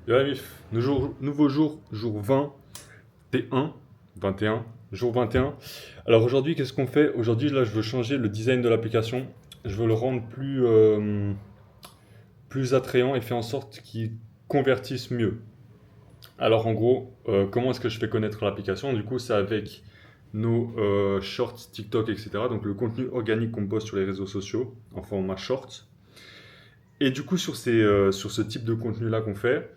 Yo la mif, nouveau jour, jour 20, T1, 21, jour 21. Alors aujourd'hui, qu'est-ce qu'on fait? Aujourd'hui, là, je veux changer le design de l'application. Je veux le rendre plus attrayant et faire en sorte qu'il convertisse mieux. Alors en gros, comment est-ce que je fais connaître l'application? Du coup, c'est avec nos shorts TikTok, etc. Donc le contenu organique qu'on poste sur les réseaux sociaux en format short. Et du coup, sur ce type de contenu-là qu'on fait,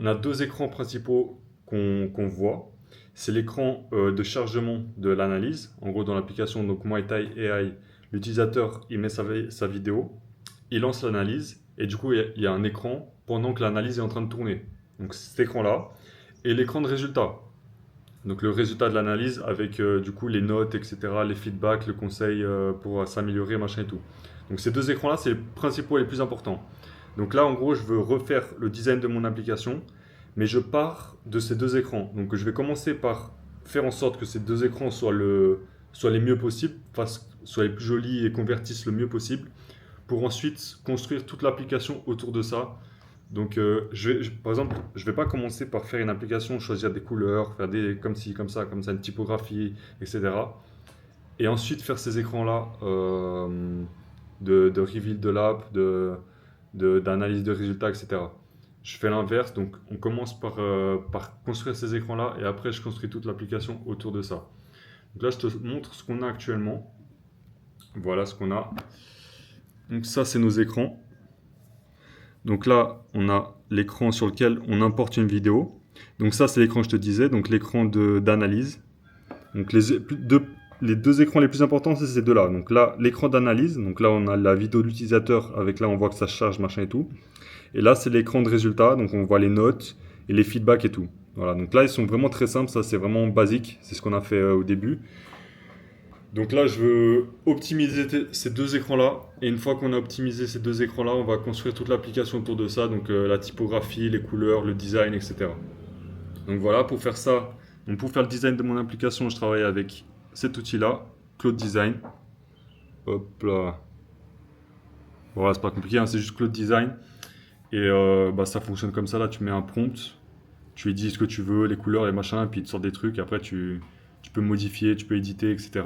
on a deux écrans principaux qu'on voit. C'est l'écran de chargement de l'analyse. En gros, dans l'application donc Muay Thai AI, l'utilisateur il met sa vidéo, il lance l'analyse et du coup il y a un écran pendant que l'analyse est en train de tourner. Donc c'est cet écran-là et l'écran de résultat. Donc le résultat de l'analyse avec du coup les notes, etc., les feedbacks, le conseil pour s'améliorer, machin et tout. Donc ces deux écrans-là, c'est les principaux et les plus importants. Donc là, en gros, je veux refaire le design de mon application, mais je pars de ces deux écrans. Donc je vais commencer par faire en sorte que ces deux écrans soient les mieux possibles, soient les plus jolis et convertissent le mieux possible, pour ensuite construire toute l'application autour de ça. Donc, par exemple, je vais pas commencer par faire une application, choisir des couleurs, faire des comme ci, comme ça, une typographie, etc. Et ensuite faire ces écrans-là de reveal de l'app, d'analyse de résultats, etc. Je fais l'inverse, donc on commence par construire ces écrans-là et après je construis toute l'application autour de ça. Donc là, je te montre ce qu'on a actuellement. Voilà ce qu'on a. Donc ça, c'est nos écrans. Donc là, on a l'écran sur lequel on importe une vidéo. Donc ça, c'est l'écran que je te disais, donc l'écran d'analyse. Donc les deux écrans les plus importants, c'est ces deux-là. Donc là, l'écran d'analyse. Donc là, on a la vidéo de l'utilisateur avec là, on voit que ça charge, machin et tout. Et là, c'est l'écran de résultat. Donc on voit les notes et les feedbacks et tout. Voilà. Donc là, ils sont vraiment très simples. Ça, c'est vraiment basique. C'est ce qu'on a fait au début. Donc là, je veux optimiser ces deux écrans-là. Et une fois qu'on a optimisé ces deux écrans-là, on va construire toute l'application autour de ça. Donc la typographie, les couleurs, le design, etc. Donc voilà, pour faire ça, donc pour faire le design de mon application, je travaille avec cet outil-là, Cloud Design. Hop là. Voilà, c'est pas compliqué, hein, c'est juste Cloud Design. Et bah, ça fonctionne comme ça. Là, tu mets un prompt, tu lui dis ce que tu veux, les couleurs, les machins, et puis il te sort des trucs. Après, tu peux modifier, tu peux éditer, etc.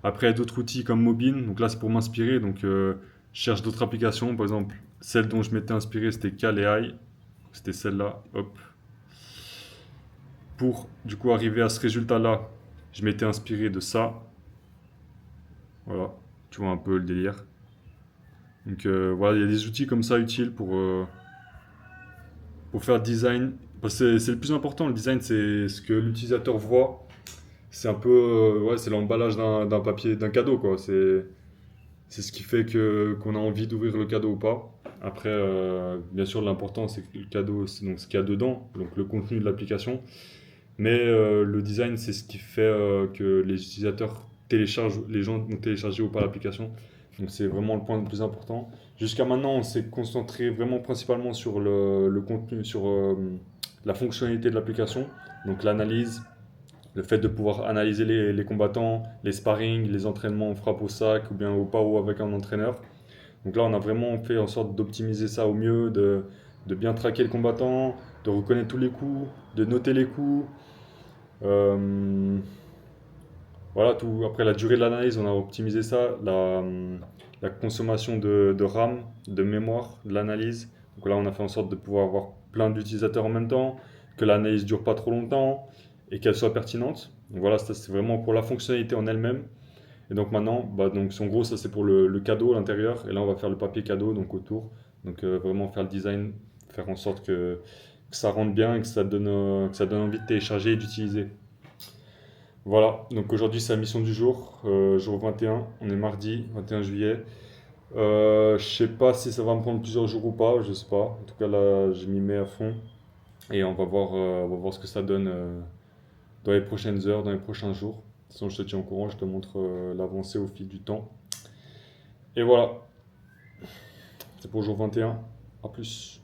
Après, il y a d'autres outils comme Mobin. Donc là, c'est pour m'inspirer. Donc, je cherche d'autres applications. Par exemple, celle dont je m'étais inspiré, c'était Cal AI. C'était celle-là. Hop. Pour du coup arriver à ce résultat-là, je m'étais inspiré de ça. Voilà. Tu vois un peu le délire. Donc voilà, il y a des outils comme ça utiles pour faire le design. Parce que c'est le plus important. Le design, c'est ce que l'utilisateur voit. C'est un peu, ouais, c'est l'emballage d'un papier, d'un cadeau, quoi. C'est ce qui fait qu'on a envie d'ouvrir le cadeau ou pas. Après, bien sûr, l'important, c'est que le cadeau, c'est donc ce qu'il y a dedans, donc le contenu de l'application. Mais le design, c'est ce qui fait que les utilisateurs téléchargent, les gens vont télécharger ou pas l'application. Donc c'est vraiment le point le plus important. Jusqu'à maintenant, on s'est concentré vraiment principalement sur le contenu, sur la fonctionnalité de l'application. Donc l'analyse, le fait de pouvoir analyser les combattants, les sparring, les entraînements en frappe au sac ou bien au pas ou avec un entraîneur. Donc là, on a vraiment fait en sorte d'optimiser ça au mieux, de bien traquer le combattant, de reconnaître tous les coups, de noter les coups. Euh, voilà, tout. Après la durée de l'analyse, on a optimisé ça, la consommation de RAM, de mémoire, de l'analyse. Donc là, on a fait en sorte de pouvoir avoir plein d'utilisateurs en même temps, que l'analyse dure pas trop longtemps et qu'elle soit pertinente. Donc voilà, ça c'est vraiment pour la fonctionnalité en elle-même. Et donc maintenant, bah, donc, en gros, ça c'est pour le cadeau à l'intérieur. Et là, on va faire le papier cadeau donc autour. Donc vraiment faire le design, faire en sorte que ça rentre bien et que ça donne envie de télécharger et d'utiliser. Voilà, donc aujourd'hui c'est la mission du jour, jour 21, on est mardi 21 juillet. Je sais pas si ça va me prendre plusieurs jours ou pas, je sais pas. En tout cas là, je m'y mets à fond et on va voir ce que ça donne dans les prochaines heures, dans les prochains jours. De toute façon, je te tiens au courant, je te montre l'avancée au fil du temps. Et voilà, c'est pour jour 21. À plus.